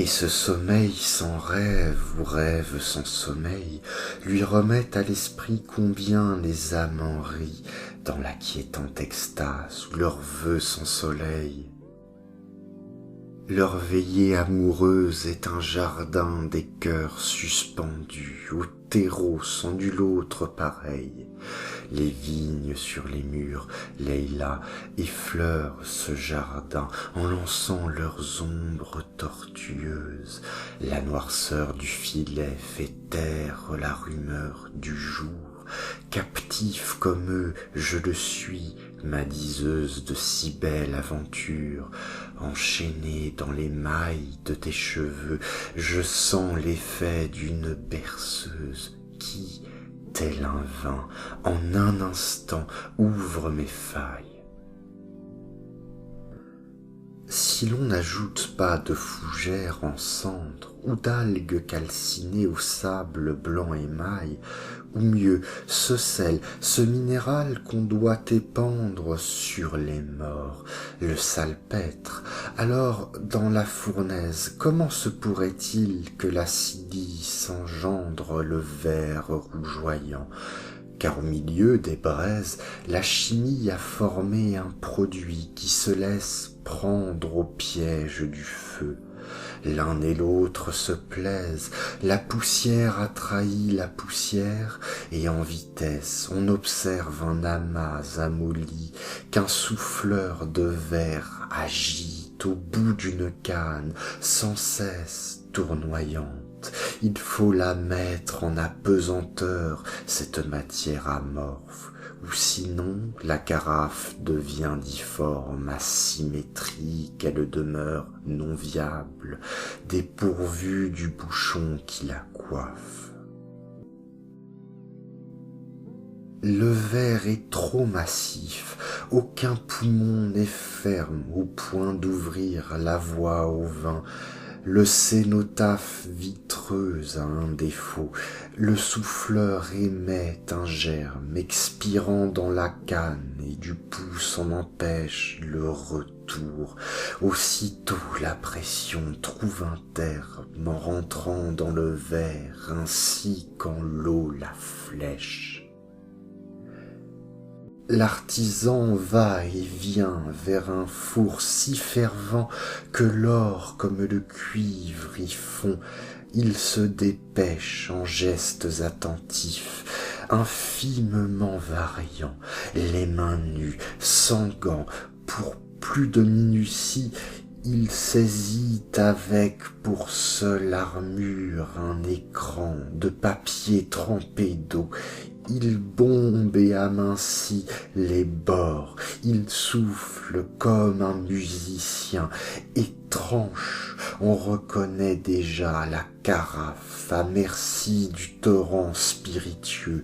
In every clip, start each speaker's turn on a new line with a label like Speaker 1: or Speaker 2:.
Speaker 1: Et ce sommeil sans rêve ou rêve sans sommeil lui remet à l'esprit combien les amants rient dans la quiétante extase où leur vœu sans soleil. Leur veillée amoureuse est un jardin des cœurs suspendus, au terreau sans nul autre pareil. Les vignes sur les murs, Leila, effleurent ce jardin en lançant leurs ombres tortueuses. La noirceur du filet fait taire la rumeur du jour. Captif comme eux, je le suis, ma diseuse de si belle aventure. Enchaînée dans les mailles de tes cheveux, je sens l'effet d'une berceuse qui, tel un vin, en un instant ouvre mes failles. Si l'on n'ajoute pas de fougères en cendres ou d'algues calcinées au sable blanc émail, ou mieux ce sel, ce minéral qu'on doit épandre sur les morts, le salpêtre, alors dans la fournaise, comment se pourrait-il que la silice engendre le verre rougeoyant ? Car au milieu des braises, la chimie a formé un produit qui se laisse prendre au piège du feu. L'un et l'autre se plaisent, la poussière a trahi la poussière, et en vitesse on observe un amas amolli qu'un souffleur de verre agite au bout d'une canne sans cesse tournoyante. Il faut la mettre en apesanteur, cette matière amorphe, ou sinon la carafe devient difforme à symétrie qu'elle demeure non viable, dépourvue du bouchon qui la coiffe. Le verre est trop massif, aucun poumon n'est ferme au point d'ouvrir la voie au vin. Le cénotaphe vitreuse a un défaut, le souffleur émet un germe expirant dans la canne et du pouce en empêche le retour. Aussitôt la pression trouve un terme en rentrant dans le verre ainsi qu'en l'eau la flèche. L'artisan va et vient vers un four si fervent que l'or comme le cuivre y fond. Il se dépêche en gestes attentifs, infimement variants, les mains nues, sans gants, pour plus de minutie. Il saisit avec pour seule armure un écran de papier trempé d'eau. Il bombe et amincit les bords, il souffle comme un musicien et tranche, on reconnaît déjà la carafe à merci du torrent spiritueux,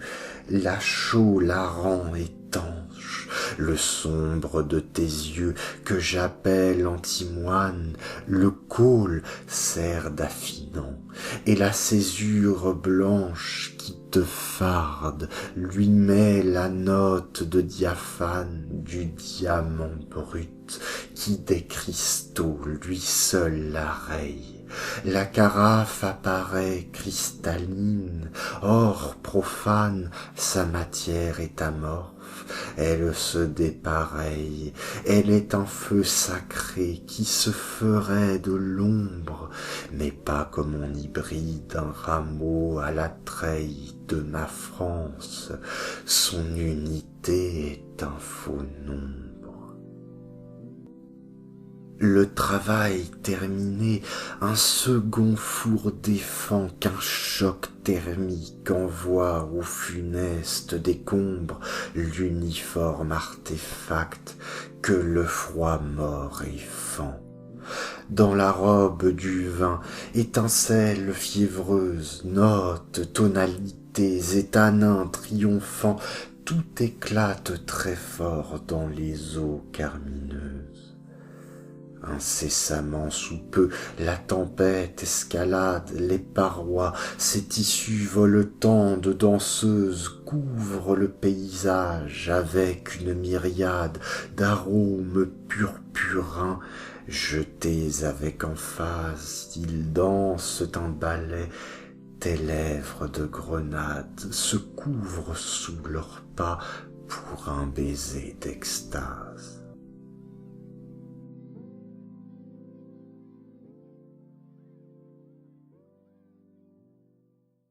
Speaker 1: la chaux la rend étanche, le sombre de tes yeux que j'appelle antimoine, le côle sert d'affinant, et la césure blanche qui te farde lui met la note de diaphane du diamant brut qui des cristaux lui seul la raye. La carafe apparaît cristalline, or profane, sa matière est amorphe, elle se dépareille, elle est un feu sacré qui se ferait de l'ombre, mais pas comme on y bride un rameau à la treille de ma France, son unité est un faux nombre. Le travail terminé, un second four défend qu'un choc thermique envoie au funeste décombre l'uniforme artefact que le froid mord et fend. Dans la robe du vin, étincelles fiévreuses, notes, tonalités et tanins triomphants, tout éclate très fort dans les eaux carmineuses. Incessamment sous peu, la tempête escalade les parois, ses tissus voletants de danseuses couvrent le paysage avec une myriade d'arômes purpurins. Jetés avec emphase, ils dansent un ballet. Tes lèvres de grenade se couvrent sous leurs pas pour un baiser d'extase.